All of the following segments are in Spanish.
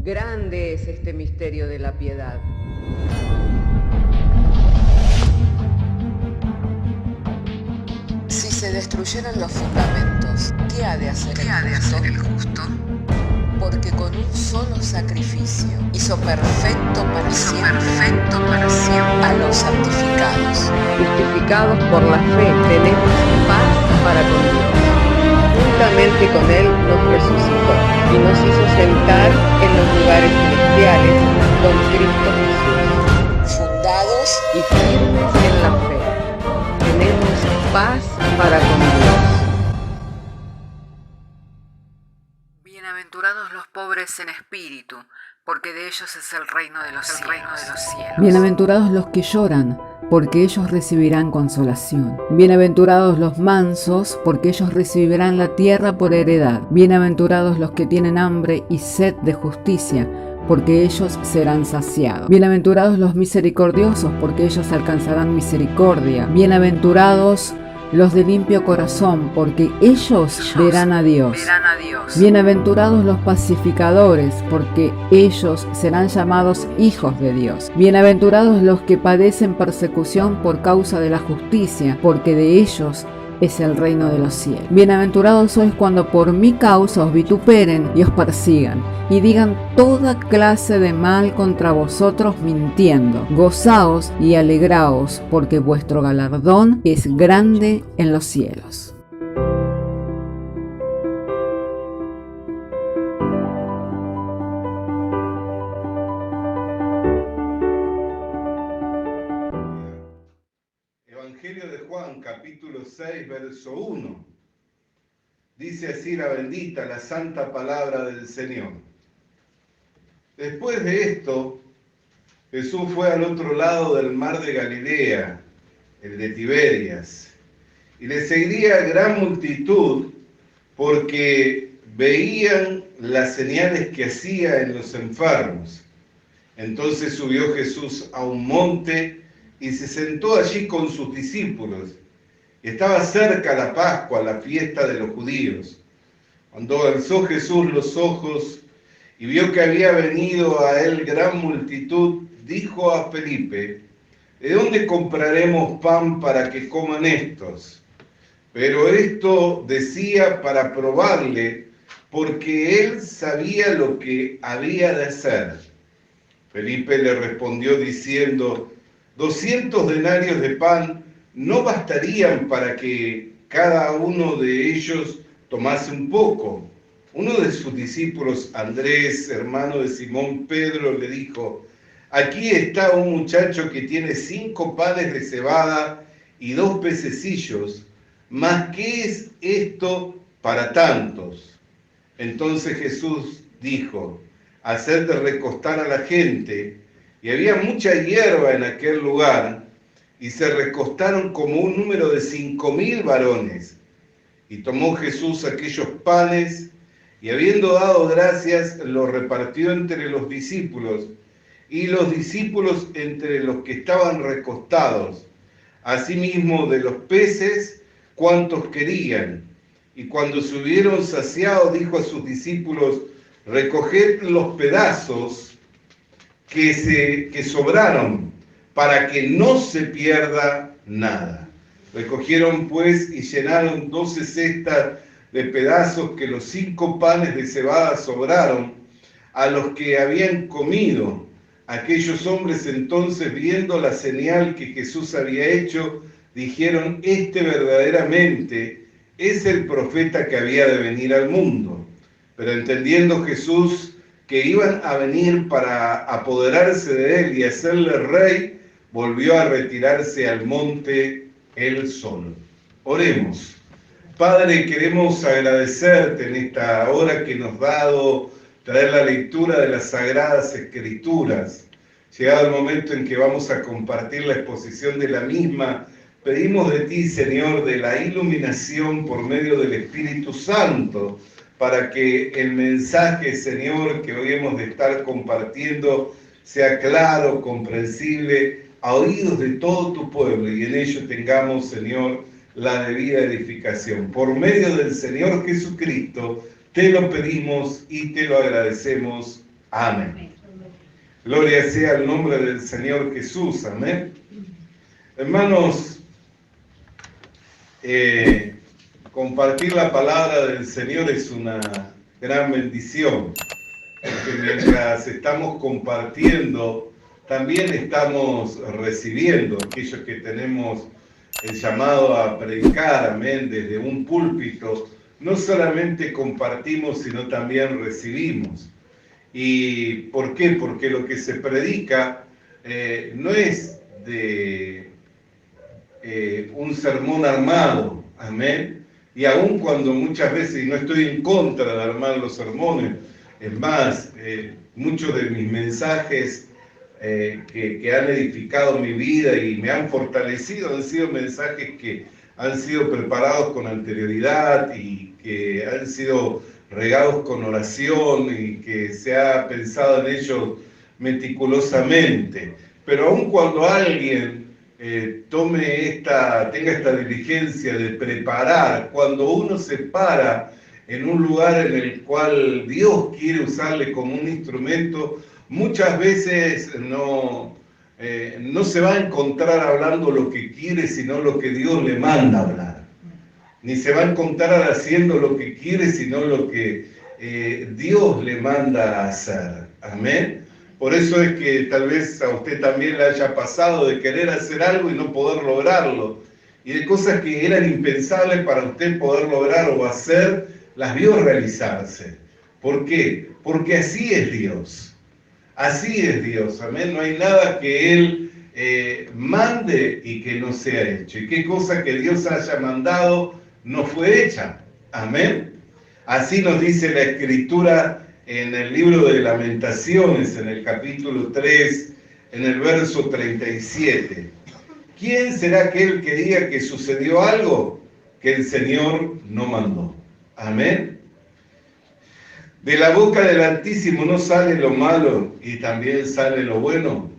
Grande es este misterio de la piedad. Si se destruyeran los fundamentos, ¿qué ha de hacer el justo? Porque con un solo sacrificio hizo perfecto para siempre a los santificados. Justificados por la fe, tenemos paz para con Dios. Juntamente con Él nos resucitó y nos hizo sentar en los lugares celestiales con Cristo Jesús. Fundados y firmes en la fe, tenemos paz para con Dios. Bienaventurados los pobres en espíritu, porque de ellos es el reino de los cielos. Bienaventurados los que lloran, porque ellos recibirán consolación. Bienaventurados los mansos, porque ellos recibirán la tierra por heredad. Bienaventurados los que tienen hambre y sed de justicia, porque ellos serán saciados. Bienaventurados los misericordiosos, porque ellos alcanzarán misericordia. Bienaventurados los de limpio corazón, porque ellos verán a Dios. Bienaventurados los pacificadores, porque ellos serán llamados hijos de Dios. Bienaventurados los que padecen persecución por causa de la justicia, porque de ellos es el reino de los cielos. Bienaventurados sois cuando por mi causa os vituperen y os persigan, y digan toda clase de mal contra vosotros mintiendo. Gozaos y alegraos, porque vuestro galardón es grande en los cielos. Evangelio de Juan, capítulo 6, verso 1. Dice así la bendita, la santa palabra del Señor. Después de esto, Jesús fue al otro lado del mar de Galilea, el de Tiberias, y le seguía gran multitud porque veían las señales que hacía en los enfermos. Entonces subió Jesús a un monte y se sentó allí con sus discípulos. Estaba cerca la Pascua, la fiesta de los judíos. Cuando alzó Jesús los ojos y vio que había venido a él gran multitud, dijo a Felipe: ¿de dónde compraremos pan para que coman estos? Pero esto decía para probarle, porque él sabía lo que había de hacer. Felipe le respondió diciendo: 200 denarios de pan no bastarían para que cada uno de ellos tomase un poco. Uno de sus discípulos, Andrés, hermano de Simón Pedro, le dijo: aquí está un muchacho que tiene 5 panes de cebada y 2 pececillos, mas ¿qué es esto para tantos? Entonces Jesús dijo: haced recostar a la gente. Y había mucha hierba en aquel lugar, y se recostaron como un número de 5.000 varones. Y tomó Jesús aquellos panes, y habiendo dado gracias, los repartió entre los discípulos, y los discípulos entre los que estaban recostados. Asimismo de los peces, cuantos querían. Y cuando se hubieron saciado, dijo a sus discípulos: recoged los pedazos que sobraron, para que no se pierda nada. Recogieron pues y llenaron 12 cestas de pedazos que los 5 panes de cebada sobraron a los que habían comido. Aquellos hombres entonces, viendo la señal que Jesús había hecho, dijeron: este verdaderamente es el profeta que había de venir al mundo. Pero entendiendo Jesús que iban a venir para apoderarse de él y hacerle rey, volvió a retirarse al monte él solo. Oremos. Padre, queremos agradecerte en esta hora que nos has dado traer la lectura de las Sagradas Escrituras. Llegado el momento en que vamos a compartir la exposición de la misma, pedimos de ti, Señor, de la iluminación por medio del Espíritu Santo, para que el mensaje, Señor, que hoy hemos de estar compartiendo sea claro, comprensible, a oídos de todo tu pueblo, y en ello tengamos, Señor, la debida edificación. Por medio del Señor Jesucristo, te lo pedimos y te lo agradecemos. Amén. Gloria sea el nombre del Señor Jesús. Amén. Hermanos, compartir la palabra del Señor es una gran bendición, porque mientras estamos compartiendo, también estamos recibiendo. Aquellos que tenemos el llamado a predicar, amén, desde un púlpito, no solamente compartimos, sino también recibimos. ¿Y por qué? Porque lo que se predica no es de un sermón armado, amén. Y aun cuando muchas veces, y no estoy en contra de armar los sermones, es más, muchos de mis mensajes que han edificado mi vida y me han fortalecido han sido mensajes que han sido preparados con anterioridad y que han sido regados con oración y que se ha pensado en ellos meticulosamente. Pero aun cuando alguien tenga esta diligencia de preparar, cuando uno se para en un lugar en el cual Dios quiere usarle como un instrumento, muchas veces no se va a encontrar hablando lo que quiere, sino lo que Dios le manda hablar. Ni se va a encontrar haciendo lo que quiere, sino lo que Dios le manda a hacer. Amén. Por eso es que tal vez a usted también le haya pasado de querer hacer algo y no poder lograrlo. Y de cosas que eran impensables para usted poder lograr o hacer, las vio realizarse. ¿Por qué? Porque así es Dios. Así es Dios. Amén. No hay nada que Él mande y que no sea hecho. Y qué cosa que Dios haya mandado no fue hecha. Amén. Así nos dice la Escritura en el libro de Lamentaciones, en el capítulo 3, en el verso 37. ¿Quién será aquel que diga que sucedió algo que el Señor no mandó? Amén. De la boca del Altísimo no sale lo malo y también sale lo bueno.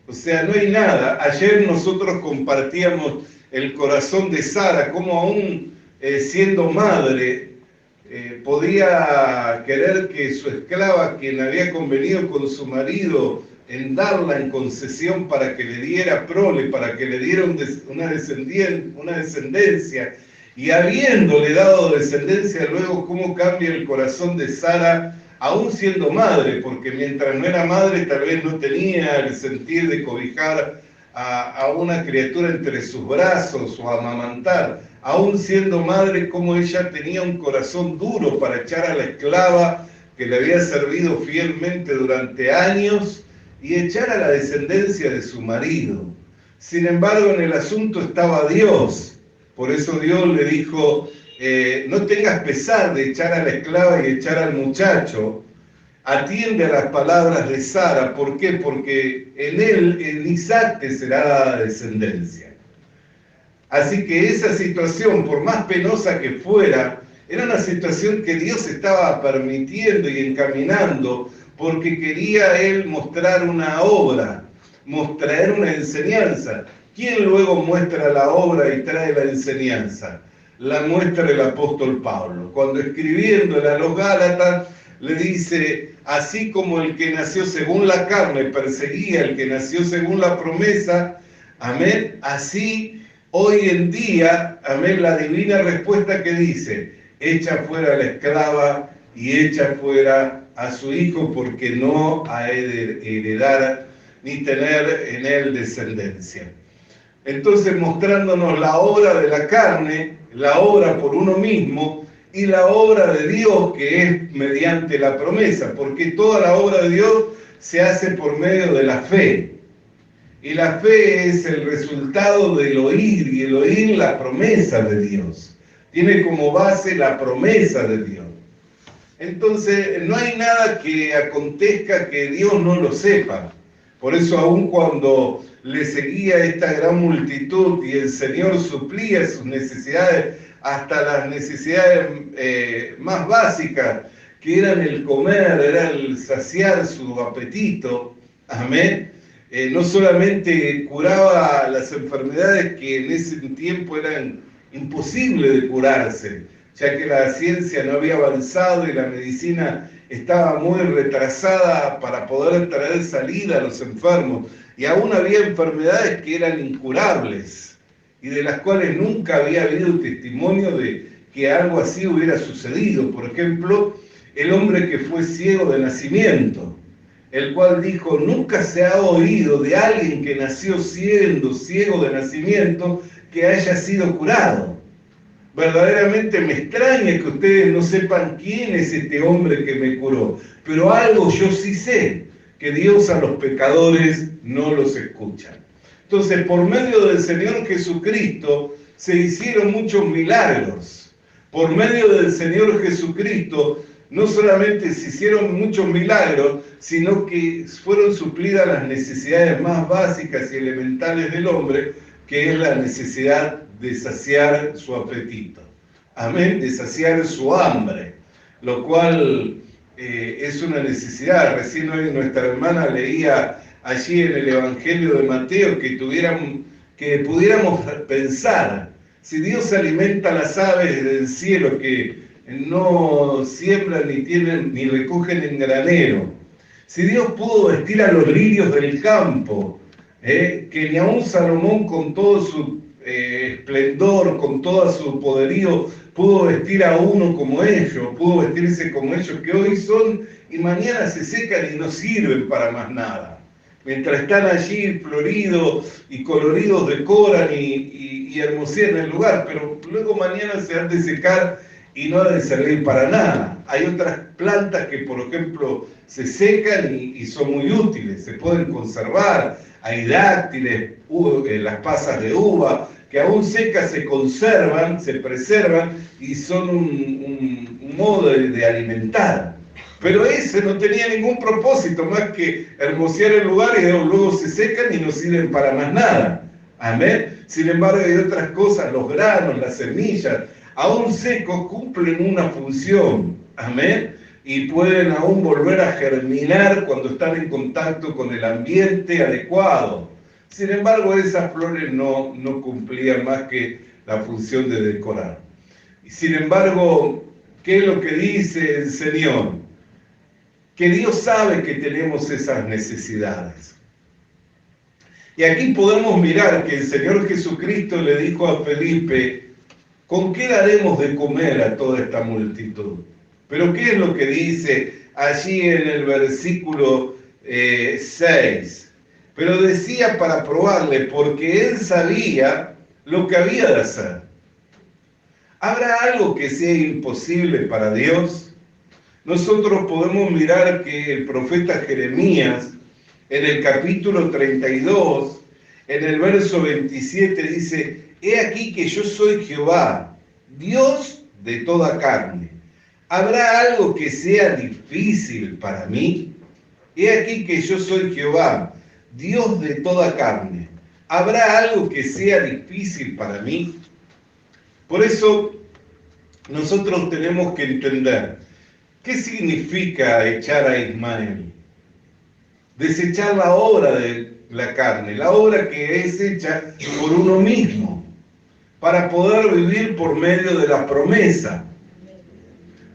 O sea, no hay nada. Ayer nosotros compartíamos el corazón de Sara, como aún siendo madre, podía querer que su esclava, quien había convenido con su marido en darla en concesión para que le diera prole, para que le diera una descendencia, y habiéndole dado descendencia, luego cómo cambia el corazón de Sara, aún siendo madre, porque mientras no era madre tal vez no tenía el sentir de cobijar a una criatura entre sus brazos o amamantar. Aún siendo madre, como ella tenía un corazón duro para echar a la esclava que le había servido fielmente durante años y echar a la descendencia de su marido. Sin embargo, en el asunto estaba Dios. Por eso Dios le dijo, no tengas pesar de echar a la esclava y echar al muchacho. Atiende a las palabras de Sara. ¿Por qué? Porque en Isaac te será dada descendencia. Así que esa situación, por más penosa que fuera, era una situación que Dios estaba permitiendo y encaminando, porque quería Él mostrar una obra, mostrar una enseñanza. ¿Quién luego muestra la obra y trae la enseñanza? La muestra el apóstol Pablo. Cuando escribiéndole a los Gálatas, le dice, así como el que nació según la carne perseguía al que nació según la promesa, amén, así hoy en día, amén, la divina respuesta que dice, echa fuera a la esclava y echa fuera a su hijo, porque no ha de heredar ni tener en él descendencia. Entonces, mostrándonos la obra de la carne, la obra por uno mismo, y la obra de Dios, que es mediante la promesa, porque toda la obra de Dios se hace por medio de la fe. Y la fe es el resultado del oír, y el oír la promesa de Dios. Tiene como base la promesa de Dios. Entonces, no hay nada que acontezca que Dios no lo sepa. Por eso, aun cuando le seguía esta gran multitud y el Señor suplía sus necesidades, hasta las necesidades más básicas, que eran el comer, era el saciar su apetito, amén. No solamente curaba las enfermedades que en ese tiempo eran imposibles de curarse, ya que la ciencia no había avanzado y la medicina estaba muy retrasada para poder traer salida a los enfermos, y aún había enfermedades que eran incurables y de las cuales nunca había habido testimonio de que algo así hubiera sucedido. Por ejemplo, el hombre que fue ciego de nacimiento, el cual dijo: nunca se ha oído de alguien que nació siendo ciego de nacimiento que haya sido curado. Verdaderamente me extraña que ustedes no sepan quién es este hombre que me curó, pero algo yo sí sé, que Dios a los pecadores no los escucha. Entonces, por medio del Señor Jesucristo se hicieron muchos milagros. Por medio del Señor Jesucristo no solamente se hicieron muchos milagros, sino que fueron suplidas las necesidades más básicas y elementales del hombre, que es la necesidad de saciar su apetito. Amén, de saciar su hambre, lo cual es una necesidad. Recién hoy nuestra hermana leía allí en el Evangelio de Mateo que pudiéramos pensar, si Dios alimenta las aves del cielo que no siembran ni recogen en granero, si Dios pudo vestir a los lirios del campo, que ni aun Salomón con todo su esplendor, con todo su poderío, pudo vestir a uno como ellos, pudo vestirse como ellos, que hoy son y mañana se secan y no sirven para más nada. Mientras están allí floridos y coloridos, decoran y hermosean el lugar, pero luego mañana se han de secar y no han de servir para nada. Hay otras plantas que, por ejemplo, se secan y son muy útiles, se pueden conservar. Hay dáctiles, las pasas de uva, que aún secas se conservan, se preservan y son un modo de alimentar. Pero ese no tenía ningún propósito más que hermosear el lugar y luego se secan y no sirven para más nada. Amén. Sin embargo, hay otras cosas, los granos, las semillas, aún secos cumplen una función. Amén. Y pueden aún volver a germinar cuando están en contacto con el ambiente adecuado. Sin embargo, esas flores no cumplían más que la función de decorar. Y sin embargo, ¿qué es lo que dice el Señor? Que Dios sabe que tenemos esas necesidades. Y aquí podemos mirar que el Señor Jesucristo le dijo a Felipe: ¿con qué daremos de comer a toda esta multitud? Pero ¿qué es lo que dice allí en el versículo 6? Pero decía para probarle, porque él sabía lo que había de hacer. ¿Habrá algo que sea imposible para Dios? Nosotros podemos mirar que el profeta Jeremías, en el capítulo 32, en el verso 27, dice: he aquí que yo soy Jehová, Dios de toda carne. ¿Habrá algo que sea difícil para mí? He aquí que yo soy Jehová, Dios de toda carne. ¿Habrá algo que sea difícil para mí? Por eso nosotros tenemos que entender qué significa echar a Ismael. Desechar la obra de la carne, la obra que es hecha por uno mismo, para poder vivir por medio de la promesa,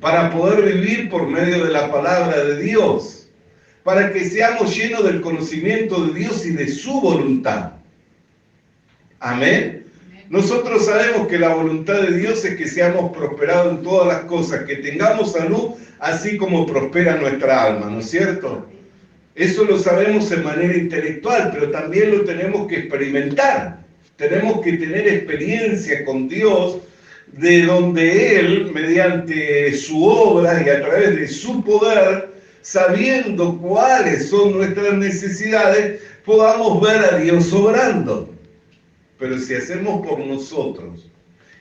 para poder vivir por medio de la palabra de Dios, para que seamos llenos del conocimiento de Dios y de su voluntad. Amén. Nosotros sabemos que la voluntad de Dios es que seamos prosperados en todas las cosas, que tengamos salud así como prospera nuestra alma, ¿no es cierto? Eso lo sabemos en manera intelectual, pero también lo tenemos que experimentar. Tenemos que tener experiencia con Dios, de donde Él, mediante su obra y a través de su poder, sabiendo cuáles son nuestras necesidades, podamos ver a Dios obrando. Pero si hacemos por nosotros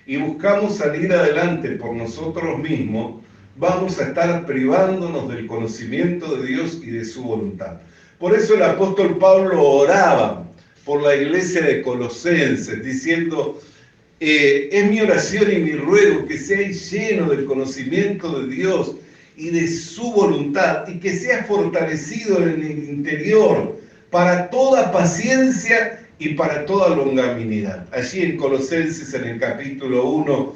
y buscamos salir adelante por nosotros mismos, vamos a estar privándonos del conocimiento de Dios y de su voluntad. Por eso el apóstol Pablo oraba por la iglesia de Colosenses, diciendo: es mi oración y mi ruego que seáis llenos del conocimiento de Dios y de su voluntad, y que seas fortalecido en el interior para toda paciencia y para toda longanimidad. Allí en Colosenses, en el capítulo 1,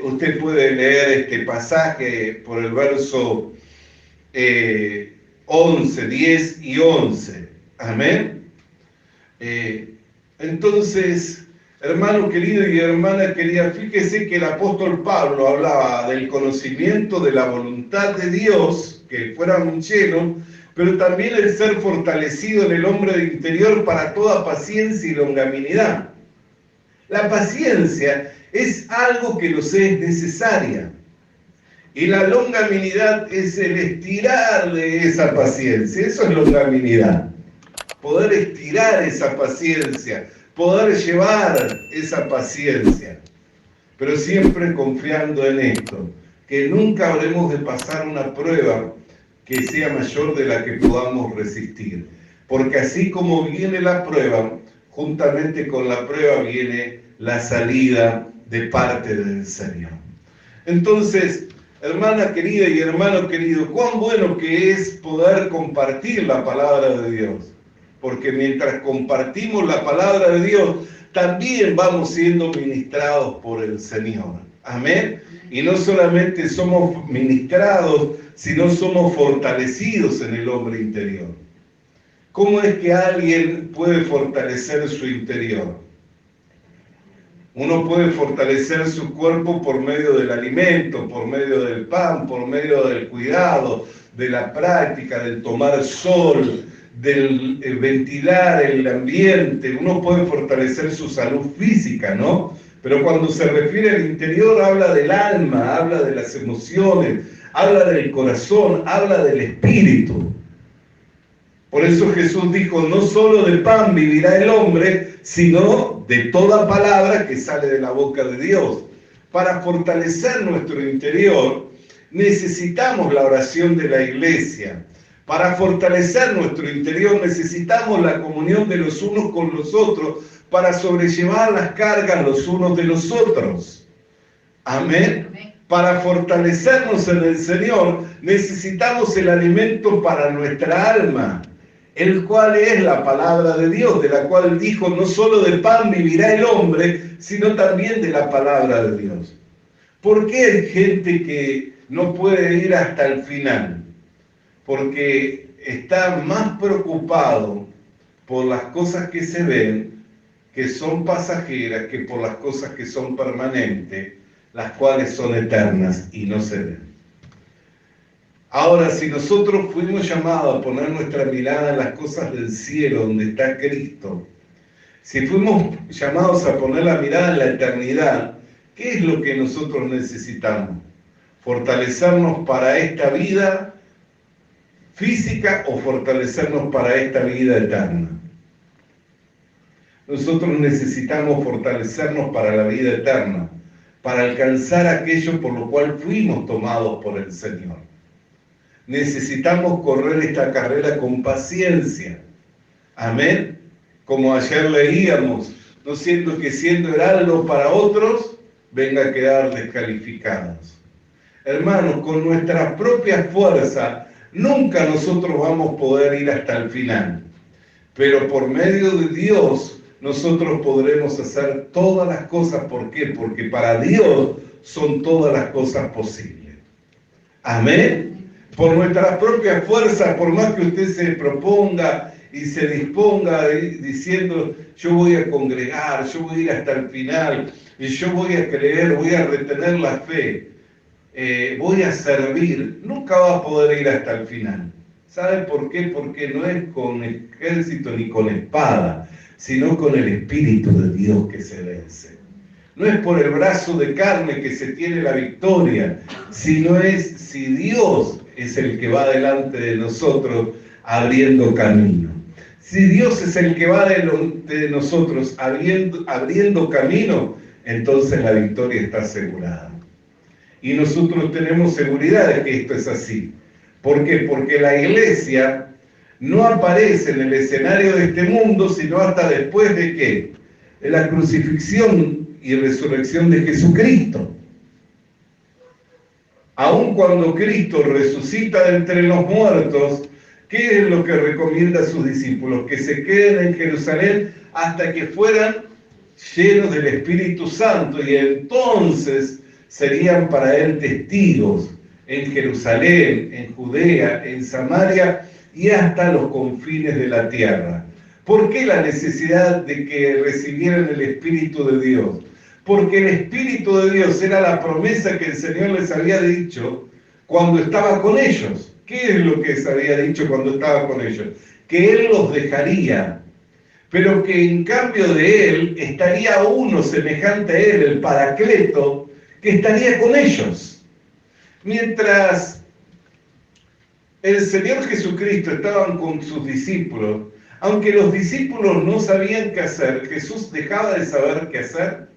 usted puede leer este pasaje por el verso 11, 10 y 11. Amén. Entonces, hermano querido y hermana querida, fíjese que el apóstol Pablo hablaba del conocimiento de la voluntad de Dios, que fuera lleno, pero también el ser fortalecido en el hombre interior para toda paciencia y longanimidad. La paciencia es algo que nos es necesaria. Y la longanimidad es el estirar de esa paciencia. Eso es longanimidad. Poder estirar esa paciencia, poder llevar esa paciencia. Pero siempre confiando en esto, que nunca habremos de pasar una prueba que sea mayor de la que podamos resistir. Porque así como viene la prueba, juntamente con la prueba viene la salida de parte del Señor. Entonces, hermana querida y hermano querido, cuán bueno que es poder compartir la palabra de Dios. Porque mientras compartimos la palabra de Dios, también vamos siendo ministrados por el Señor. Amén. Y no solamente somos ministrados, sino somos fortalecidos en el hombre interior. ¿Cómo es que alguien puede fortalecer su interior? Uno puede fortalecer su cuerpo por medio del alimento, por medio del pan, por medio del cuidado, de la práctica, del tomar sol, del ventilar el ambiente. Uno puede fortalecer su salud física, ¿no? Pero cuando se refiere al interior, habla del alma, habla de las emociones, habla del corazón, habla del espíritu. Por eso Jesús dijo, no solo de pan vivirá el hombre, sino de toda palabra que sale de la boca de Dios. Para fortalecer nuestro interior, necesitamos la oración de la iglesia. Para fortalecer nuestro interior, necesitamos la comunión de los unos con los otros, para sobrellevar las cargas los unos de los otros. Amén. Para fortalecernos en el Señor, necesitamos el alimento para nuestra alma, el cual es la palabra de Dios, de la cual dijo, no solo de pan vivirá el hombre, sino también de la palabra de Dios. ¿Por qué hay gente que no puede ir hasta el final? Porque está más preocupado por las cosas que se ven, que son pasajeras, que por las cosas que son permanentes, las cuales son eternas y no se ven. Ahora, si nosotros fuimos llamados a poner nuestra mirada en las cosas del cielo, donde está Cristo, si fuimos llamados a poner la mirada en la eternidad, ¿qué es lo que nosotros necesitamos? ¿Fortalecernos para esta vida física o fortalecernos para esta vida eterna? Nosotros necesitamos fortalecernos para la vida eterna, para alcanzar aquello por lo cual fuimos tomados por el Señor. Necesitamos correr esta carrera con paciencia. Amén. Como ayer leíamos, no siendo que siendo heraldo para otros, venga a quedar descalificados. Hermanos, con nuestra propia fuerza, nunca nosotros vamos a poder ir hasta el final. Pero por medio de Dios, nosotros podremos hacer todas las cosas. ¿Por qué? Porque para Dios son todas las cosas posibles. Amén. Por nuestras propias fuerzas, por más que usted se proponga y se disponga diciendo, yo voy a congregar, yo voy a ir hasta el final, y yo voy a creer, voy a retener la fe, voy a servir, nunca va a poder ir hasta el final. ¿Sabe por qué? Porque no es con ejército ni con espada, sino con el Espíritu de Dios que se vence. No es por el brazo de carne que se tiene la victoria, sino es si Dios es el que va delante de nosotros abriendo camino. Si Dios es el que va delante de nosotros abriendo camino, entonces la victoria está asegurada. Y nosotros tenemos seguridad de que esto es así. ¿Por qué? Porque la iglesia no aparece en el escenario de este mundo, sino hasta después de ¿qué? De la crucifixión y resurrección de Jesucristo. Aun cuando Cristo resucita de entre los muertos, ¿qué es lo que recomienda a sus discípulos? Que se queden en Jerusalén hasta que fueran llenos del Espíritu Santo, y entonces serían para Él testigos en Jerusalén, en Judea, en Samaria y hasta los confines de la tierra. ¿Por qué la necesidad de que recibieran el Espíritu de Dios? Porque el Espíritu de Dios era la promesa que el Señor les había dicho cuando estaba con ellos. ¿Qué es lo que les había dicho cuando estaba con ellos? Que Él los dejaría, pero que en cambio de Él estaría uno semejante a Él, el Paracleto, que estaría con ellos. Mientras el Señor Jesucristo estaba con sus discípulos, aunque los discípulos no sabían qué hacer, ¿Jesús dejaba de saber qué hacer?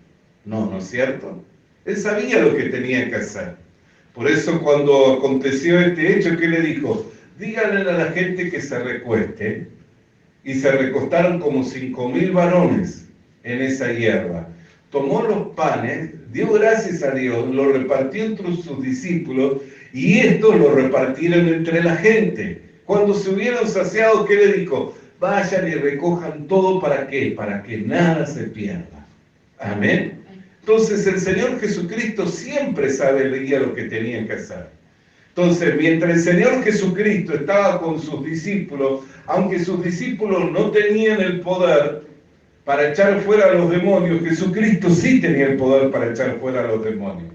No, ¿no es cierto? Él sabía lo que tenía que hacer. Por eso cuando aconteció este hecho, ¿qué le dijo? Díganle a la gente que se recueste. Y se recostaron como 5.000 varones en esa hierba. Tomó los panes, dio gracias a Dios, lo repartió entre sus discípulos y estos lo repartieron entre la gente. Cuando se hubieron saciado, ¿qué le dijo? Vayan y recojan todo, ¿para qué? Para que nada se pierda. Amén. Entonces el Señor Jesucristo siempre sabía lo que tenía que hacer. Entonces, mientras el Señor Jesucristo estaba con sus discípulos, aunque sus discípulos no tenían el poder para echar fuera a los demonios, Jesucristo sí tenía el poder para echar fuera a los demonios.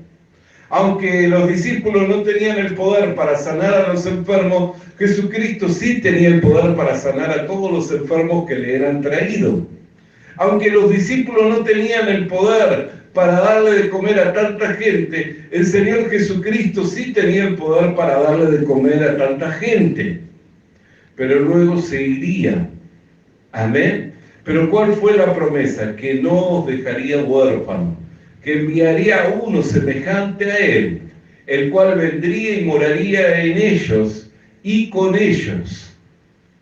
Aunque los discípulos no tenían el poder para sanar a los enfermos, Jesucristo sí tenía el poder para sanar a todos los enfermos que le eran traídos. Aunque los discípulos no tenían el poder para darle de comer a tanta gente, el Señor Jesucristo sí tenía el poder para darle de comer a tanta gente. Pero luego se iría. Amén. Pero ¿cuál fue la promesa? Que no os dejaría huérfanos, que enviaría a uno semejante a Él, el cual vendría y moraría en ellos y con ellos.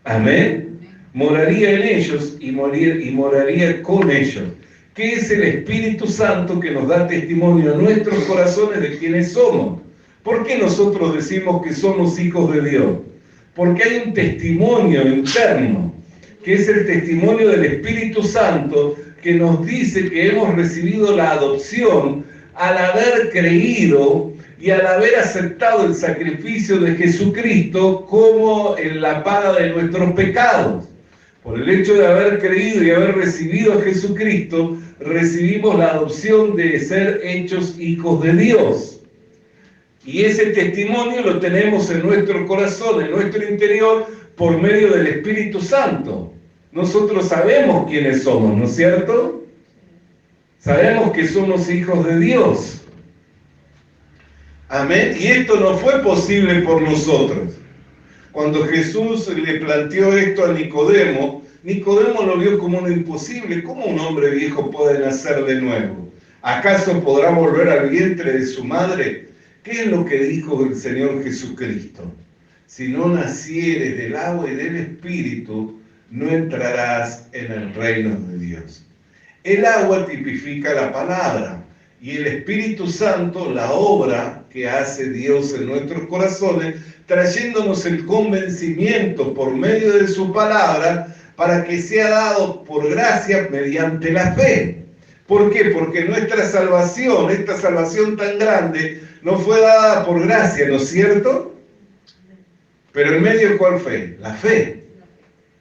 Amén. Moraría en ellos y moraría con ellos. Que es el Espíritu Santo que nos da testimonio a nuestros corazones de quiénes somos. ¿Por qué nosotros decimos que somos hijos de Dios? Porque hay un testimonio interno, que es el testimonio del Espíritu Santo, que nos dice que hemos recibido la adopción al haber creído y al haber aceptado el sacrificio de Jesucristo como en la paga de nuestros pecados. Por el hecho de haber creído y haber recibido a Jesucristo, recibimos la adopción de ser hechos hijos de Dios. Y ese testimonio lo tenemos en nuestro corazón, en nuestro interior, por medio del Espíritu Santo. Nosotros sabemos quiénes somos, ¿no es cierto? Sabemos que somos hijos de Dios. Amén. Y esto no fue posible por nosotros. Cuando Jesús le planteó esto a Nicodemo, Nicodemo lo vio como un imposible. ¿Cómo un hombre viejo puede nacer de nuevo? ¿Acaso podrá volver al vientre de su madre? ¿Qué es lo que dijo el Señor Jesucristo? Si no nacieres del agua y del Espíritu, no entrarás en el reino de Dios. El agua tipifica la palabra y el Espíritu Santo la obra que hace Dios en nuestros corazones, trayéndonos el convencimiento por medio de su palabra para que sea dado por gracia mediante la fe. ¿Por qué? Porque nuestra salvación, esta salvación tan grande, no fue dada por gracia, ¿no es cierto? Pero en medio de ¿cuál fe? La fe.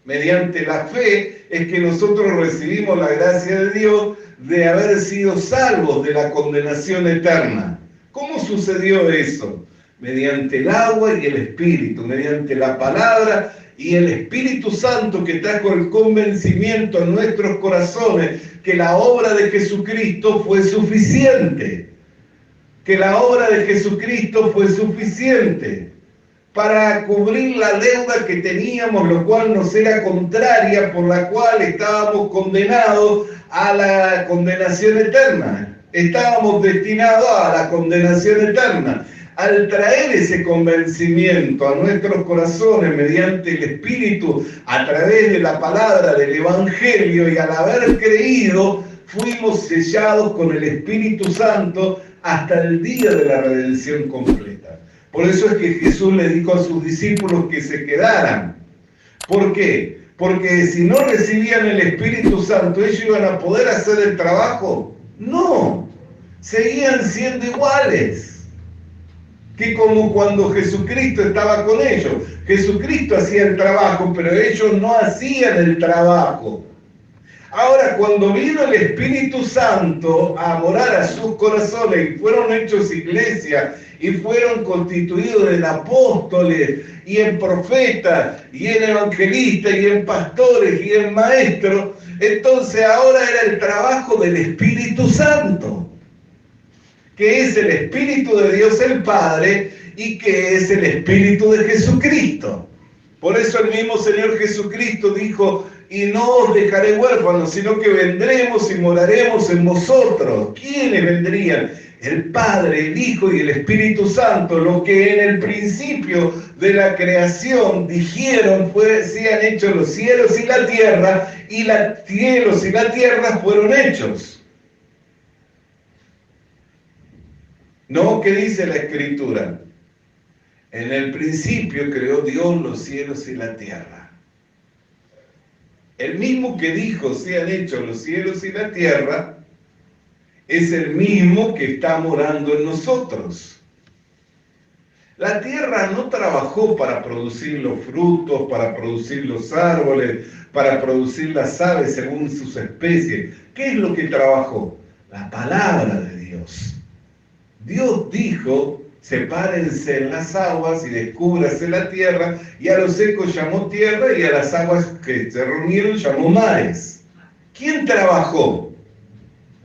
Mediante la fe es que nosotros recibimos la gracia de Dios de haber sido salvos de la condenación eterna. ¿Cómo sucedió eso? Mediante el agua y el Espíritu, mediante la palabra y el Espíritu Santo que trajo el convencimiento en nuestros corazones que la obra de Jesucristo fue suficiente. Que la obra de Jesucristo fue suficiente para cubrir la deuda que teníamos, lo cual nos era contraria, por la cual estábamos condenados a la condenación eterna. Estábamos destinados a la condenación eterna. Al traer ese convencimiento a nuestros corazones mediante el Espíritu, a través de la palabra del Evangelio, y al haber creído, fuimos sellados con el Espíritu Santo hasta el día de la redención completa. Por eso es que Jesús le dijo a sus discípulos que se quedaran. ¿Por qué? Porque si no recibían el Espíritu Santo, ¿ellos iban a poder hacer el trabajo? No, seguían siendo iguales. que como cuando Jesucristo estaba con ellos. Jesucristo hacía el trabajo, pero ellos no hacían el trabajo. Ahora, cuando vino el Espíritu Santo a morar a sus corazones y fueron hechos iglesia y fueron constituidos en apóstoles y en profetas y en evangelistas y en pastores y en maestros, entonces ahora era el trabajo del Espíritu Santo, que es el Espíritu de Dios el Padre y que es el Espíritu de Jesucristo. Por eso el mismo Señor Jesucristo dijo: y no os dejaré huérfanos, sino que vendremos y moraremos en vosotros. ¿Quiénes vendrían? El Padre, el Hijo y el Espíritu Santo, lo que en el principio de la creación dijeron sean hechos los cielos y la tierra, y los cielos y la tierra fueron hechos. ¿No? ¿Qué dice la Escritura? En el principio creó Dios los cielos y la tierra. El mismo que dijo sean hechos los cielos y la tierra, es el mismo que está morando en nosotros. La tierra no trabajó para producir los frutos, para producir los árboles, para producir las aves según sus especies. ¿Qué es lo que trabajó? La palabra de Dios. Dios dijo: sepárense en las aguas y descúbrase la tierra, y a los secos llamó tierra, y a las aguas que se reunieron llamó mares. ¿Quién trabajó?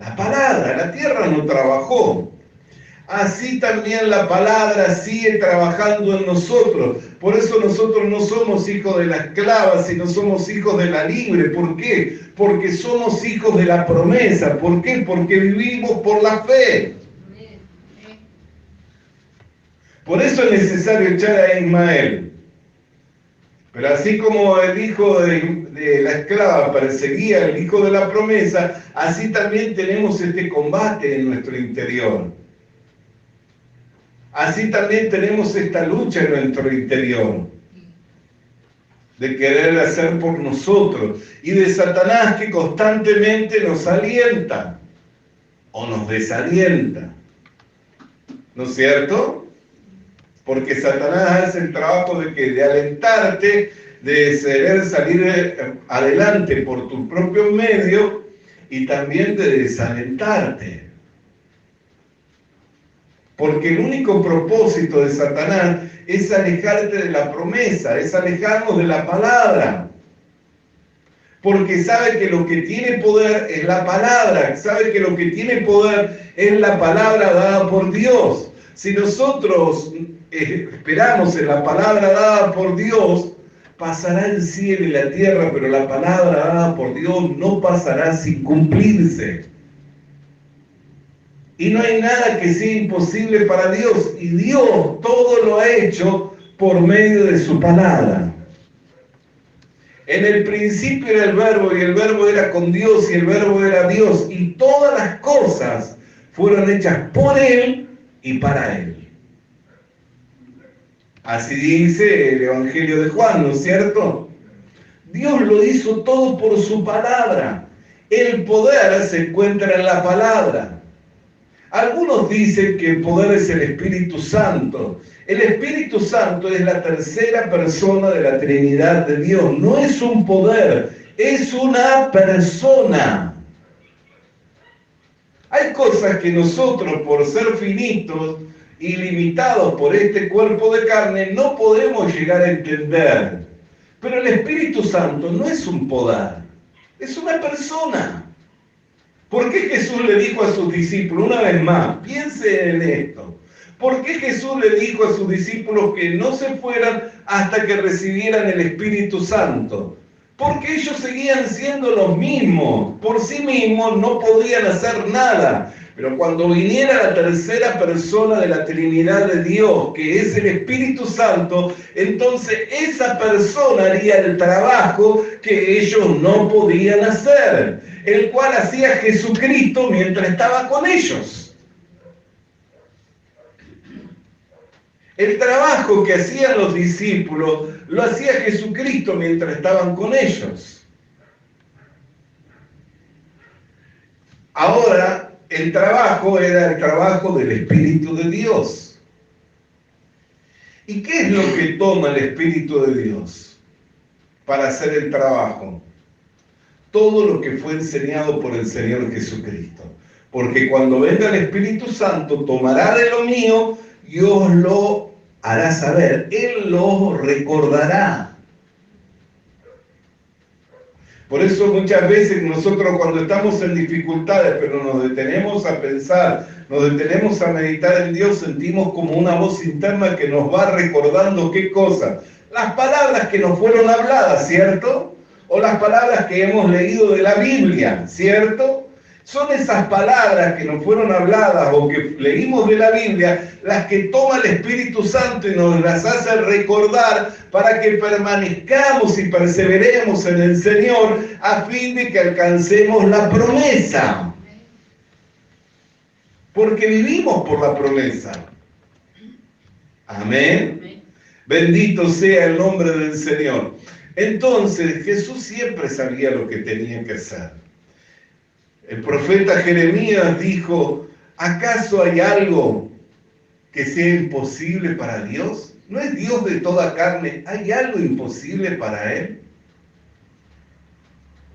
La palabra. La tierra no trabajó. Así también la palabra sigue trabajando en nosotros. Por eso nosotros no somos hijos de la esclava, sino somos hijos de la libre. ¿Por qué? Porque somos hijos de la promesa. ¿Por qué? Porque vivimos por la fe. Por eso es necesario echar a Ismael. Pero así como el hijo de la esclava perseguía al hijo de la promesa, así también tenemos este combate en nuestro interior. Así también tenemos esta lucha en nuestro interior, de querer hacer por nosotros, y de Satanás, que constantemente nos alienta o nos desalienta. ¿No es cierto? Porque Satanás hace el trabajo de alentarte, de querer salir adelante por tus propios medios, y también de desalentarte. Porque el único propósito de Satanás es alejarte de la promesa, es alejarnos de la palabra. Porque sabe que lo que tiene poder es la palabra, sabe que lo que tiene poder es la palabra dada por Dios. Si nosotros esperamos en la palabra dada por Dios, pasará el cielo y la tierra, pero la palabra dada por Dios no pasará sin cumplirse. Y no hay nada que sea imposible para Dios, y Dios todo lo ha hecho por medio de su palabra. En el principio era el Verbo, y el Verbo era con Dios, y el Verbo era Dios, y todas las cosas fueron hechas por Él y para Él. Así dice el Evangelio de Juan, ¿no es cierto? Dios lo hizo todo por su palabra. El poder se encuentra en la palabra. Algunos dicen que el poder es el Espíritu Santo. El Espíritu Santo es la tercera persona de la Trinidad de Dios. No es un poder, es una persona. Hay cosas que nosotros, por ser finitos y limitados por este cuerpo de carne, no podemos llegar a entender. Pero el Espíritu Santo no es un poder, es una persona. ¿Por qué Jesús le dijo a sus discípulos, una vez más, piensen en esto, por qué Jesús le dijo a sus discípulos que no se fueran hasta que recibieran el Espíritu Santo? Porque ellos seguían siendo los mismos, por sí mismos no podían hacer nada. Pero cuando viniera la tercera persona de la Trinidad de Dios, que es el Espíritu Santo, entonces esa persona haría el trabajo que ellos no podían hacer, el cual hacía Jesucristo mientras estaba con ellos. El trabajo que hacían los discípulos lo hacía Jesucristo mientras estaban con ellos. Ahora, el trabajo era el trabajo del Espíritu de Dios. ¿Y qué es lo que toma el Espíritu de Dios para hacer el trabajo? Todo lo que fue enseñado por el Señor Jesucristo. Porque cuando venga el Espíritu Santo, tomará de lo mío y os lo hará saber. Él lo recordará. Por eso muchas veces nosotros cuando estamos en dificultades, pero nos detenemos a pensar, nos detenemos a meditar en Dios, sentimos como una voz interna que nos va recordando qué cosa. Las palabras que nos fueron habladas, ¿cierto? O las palabras que hemos leído de la Biblia, ¿cierto? Son esas palabras que nos fueron habladas o que leímos de la Biblia las que toma el Espíritu Santo y nos las hace recordar para que permanezcamos y perseveremos en el Señor a fin de que alcancemos la promesa. Porque vivimos por la promesa. Amén. Bendito sea el nombre del Señor. Entonces Jesús siempre sabía lo que tenía que hacer. El profeta Jeremías dijo, ¿acaso hay algo que sea imposible para Dios? ¿No es Dios de toda carne? ¿Hay algo imposible para Él?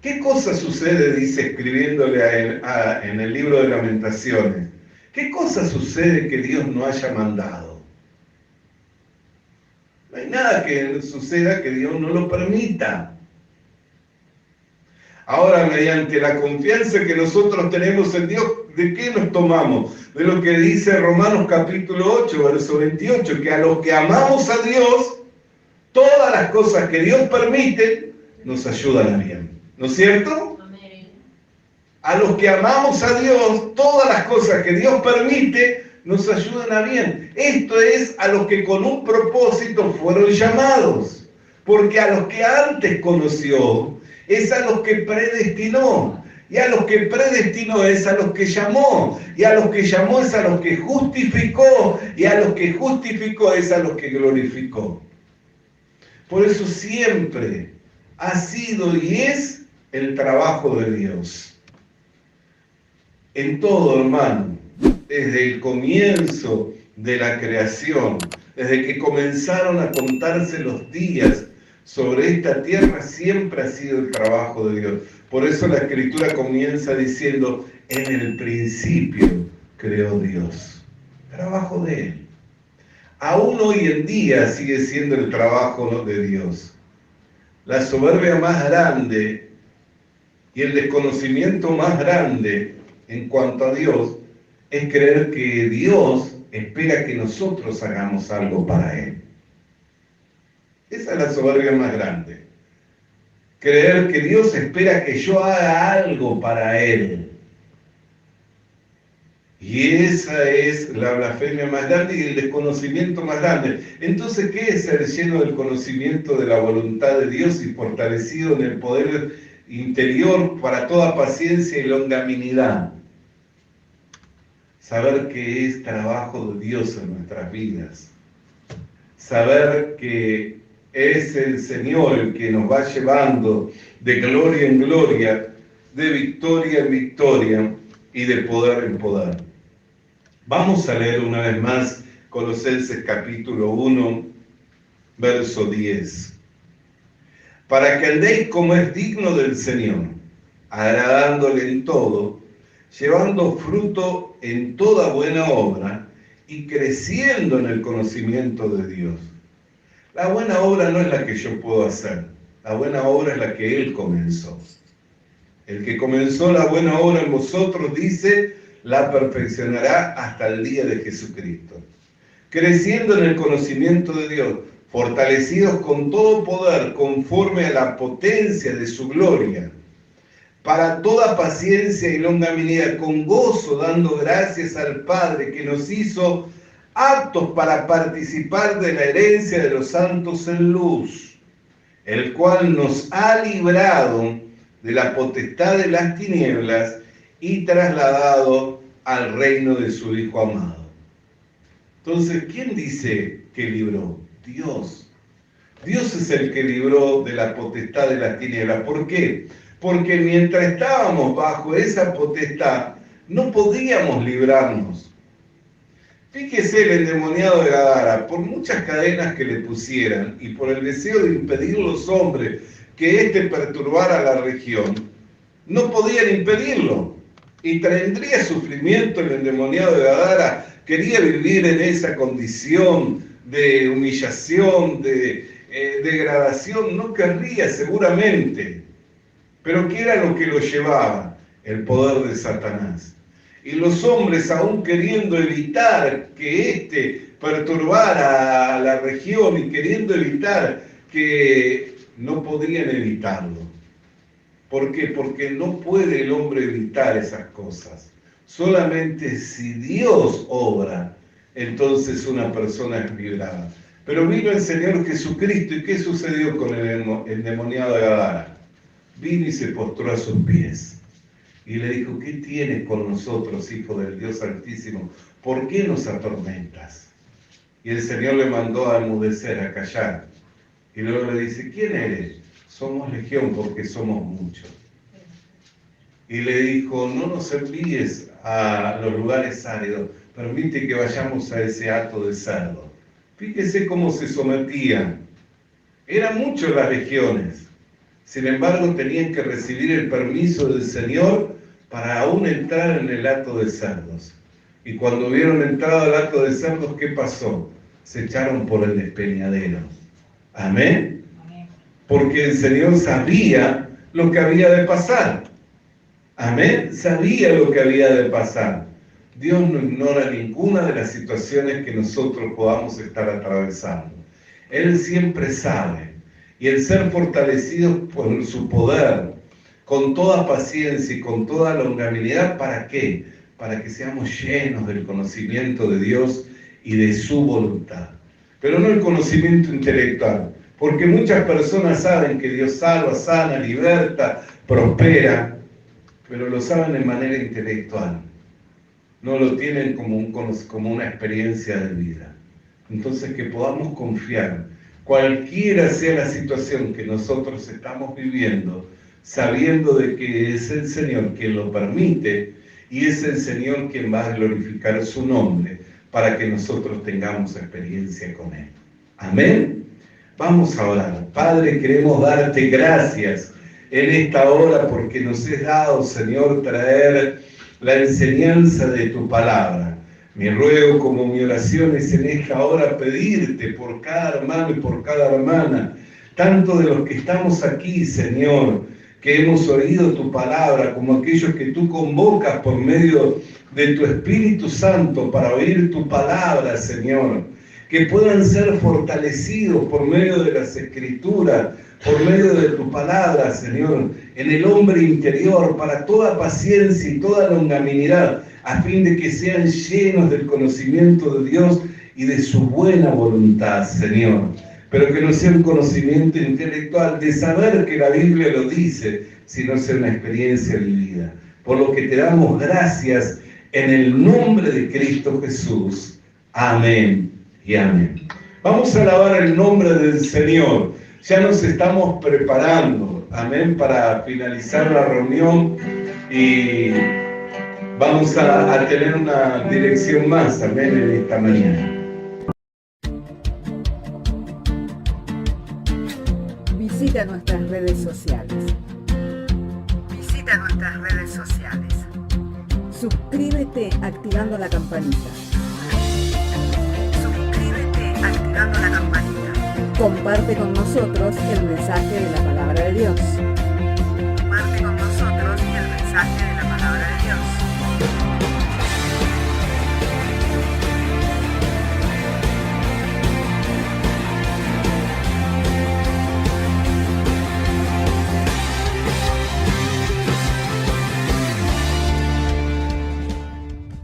¿Qué cosa sucede, dice, escribiéndole en el libro de Lamentaciones? ¿Qué cosa sucede que Dios no haya mandado? No hay nada que suceda que Dios no lo permita. Ahora, mediante la confianza que nosotros tenemos en Dios, ¿de qué nos tomamos? De lo que dice Romanos capítulo 8, verso 28, que a los que amamos a Dios, todas las cosas que Dios permite, nos ayudan a bien. ¿No es cierto? Amén. A los que amamos a Dios, todas las cosas que Dios permite, nos ayudan a bien. Esto es a los que con un propósito fueron llamados. Porque a los que antes conoció, es a los que predestinó, y a los que predestinó es a los que llamó, y a los que llamó es a los que justificó, y a los que justificó es a los que glorificó. Por eso siempre ha sido y es el trabajo de Dios. En todo, hermano, desde el comienzo de la creación, desde que comenzaron a contarse los días, sobre esta tierra siempre ha sido el trabajo de Dios. Por eso la Escritura comienza diciendo, en el principio creó Dios. Trabajo de Él. Aún hoy en día sigue siendo el trabajo de Dios. La soberbia más grande y el desconocimiento más grande en cuanto a Dios es creer que Dios espera que nosotros hagamos algo para Él. Esa es la soberbia más grande. Creer que Dios espera que yo haga algo para Él. Y esa es la blasfemia más grande y el desconocimiento más grande. Entonces, ¿qué es ser lleno del conocimiento de la voluntad de Dios y fortalecido en el poder interior para toda paciencia y longanimidad? Saber que es trabajo de Dios en nuestras vidas. Saber que es el Señor el que nos va llevando de gloria en gloria, de victoria en victoria y de poder en poder. Vamos a leer una vez más Colosenses capítulo 1, verso 10. Para que andéis como es digno del Señor, agradándole en todo, llevando fruto en toda buena obra y creciendo en el conocimiento de Dios. La buena obra no es la que yo puedo hacer, la buena obra es la que Él comenzó. El que comenzó la buena obra en vosotros, dice, la perfeccionará hasta el día de Jesucristo. Creciendo en el conocimiento de Dios, fortalecidos con todo poder, conforme a la potencia de su gloria, para toda paciencia y longanimidad, con gozo, dando gracias al Padre que nos hizo aptos para participar de la herencia de los santos en luz, el cual nos ha librado de la potestad de las tinieblas y trasladado al reino de su Hijo amado. Entonces, ¿quién dice que libró? Dios. Dios es el que libró de la potestad de las tinieblas. ¿Por qué? Porque mientras estábamos bajo esa potestad, no podíamos librarnos. Fíjese el endemoniado de Gadara, por muchas cadenas que le pusieran y por el deseo de impedir a los hombres que éste perturbara la región, no podían impedirlo. Y tendría sufrimiento el endemoniado de Gadara, quería vivir en esa condición de humillación, de degradación, no querría seguramente. Pero ¿qué era lo que lo llevaba? El poder de Satanás. Y los hombres, aún queriendo evitar que éste perturbara a la región y queriendo evitar que no podían evitarlo. ¿Por qué? Porque no puede el hombre evitar esas cosas. Solamente si Dios obra, entonces una persona es librada. Pero vino el Señor Jesucristo, ¿y qué sucedió con el endemoniado de Gadara? Vino y se postró a sus pies. Y le dijo, ¿qué tienes con nosotros, hijo del Dios Altísimo? ¿Por qué nos atormentas? Y el Señor le mandó a enmudecer, a callar. Y luego le dice, ¿quién eres? Somos legión porque somos muchos. Y le dijo, no nos envíes a los lugares áridos, permite que vayamos a ese hato de cerdo. Fíjese cómo se sometían. Eran muchos las legiones. Sin embargo, tenían que recibir el permiso del Señor para aún entrar en el hato de cerdos. Y cuando vieron entrado al hato de cerdos, ¿qué pasó? Se echaron por el despeñadero. ¿Amén? Porque el Señor sabía lo que había de pasar. Amén. Sabía lo que había de pasar. Dios no ignora ninguna de las situaciones que nosotros podamos estar atravesando. Él siempre sabe. Y el ser fortalecidos por su poder, con toda paciencia y con toda longanimidad, ¿para qué? Para que seamos llenos del conocimiento de Dios y de su voluntad. Pero no el conocimiento intelectual, porque muchas personas saben que Dios salva, sana, liberta, prospera, pero lo saben de manera intelectual. No lo tienen como una experiencia de vida. Entonces que podamos confiar, cualquiera sea la situación que nosotros estamos viviendo, sabiendo de que es el Señor quien lo permite y es el Señor quien va a glorificar su nombre para que nosotros tengamos experiencia con Él. Amén. Vamos a orar. Padre, queremos darte gracias en esta hora porque nos has dado, Señor, traer la enseñanza de tu palabra. Mi ruego como mi oración es en esta hora pedirte por cada hermano y por cada hermana, tanto de los que estamos aquí, Señor, que hemos oído tu palabra, como aquellos que tú convocas por medio de tu Espíritu Santo para oír tu palabra, Señor, que puedan ser fortalecidos por medio de las Escrituras, por medio de tu palabra, Señor, en el hombre interior, para toda paciencia y toda longanimidad, a fin de que sean llenos del conocimiento de Dios y de su buena voluntad, Señor. Pero que no sea un conocimiento intelectual de saber que la Biblia lo dice, sino sea una experiencia vivida. Por lo que te damos gracias en el nombre de Cristo Jesús. Amén y amén. Vamos a alabar el nombre del Señor. Ya nos estamos preparando, amén, para finalizar la reunión y vamos a tener una dirección más, amén, en esta mañana. Visita nuestras redes sociales. Suscríbete activando la campanita. Comparte con nosotros el mensaje de la palabra de Dios.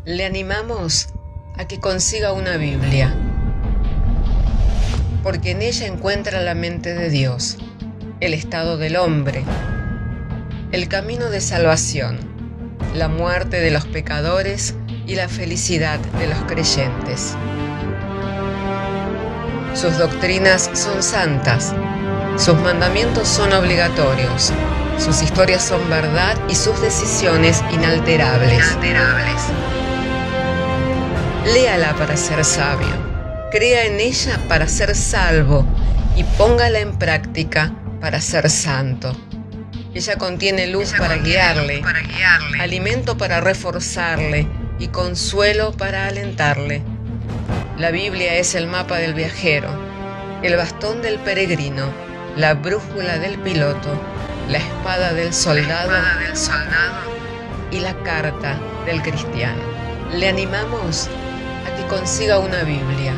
Le animamos a que consiga una Biblia, porque en ella encuentra la mente de Dios, el estado del hombre, el camino de salvación, la muerte de los pecadores y la felicidad de los creyentes. Sus doctrinas son santas, sus mandamientos son obligatorios, sus historias son verdad y sus decisiones inalterables. Léala para ser sabio, crea en ella para ser salvo y póngala en práctica para ser santo. Ella contiene luz para guiarle, alimento para reforzarle y consuelo para alentarle. La Biblia es el mapa del viajero, el bastón del peregrino, la brújula del piloto, la espada del soldado y la carta del cristiano. Le animamos a que consiga una Biblia,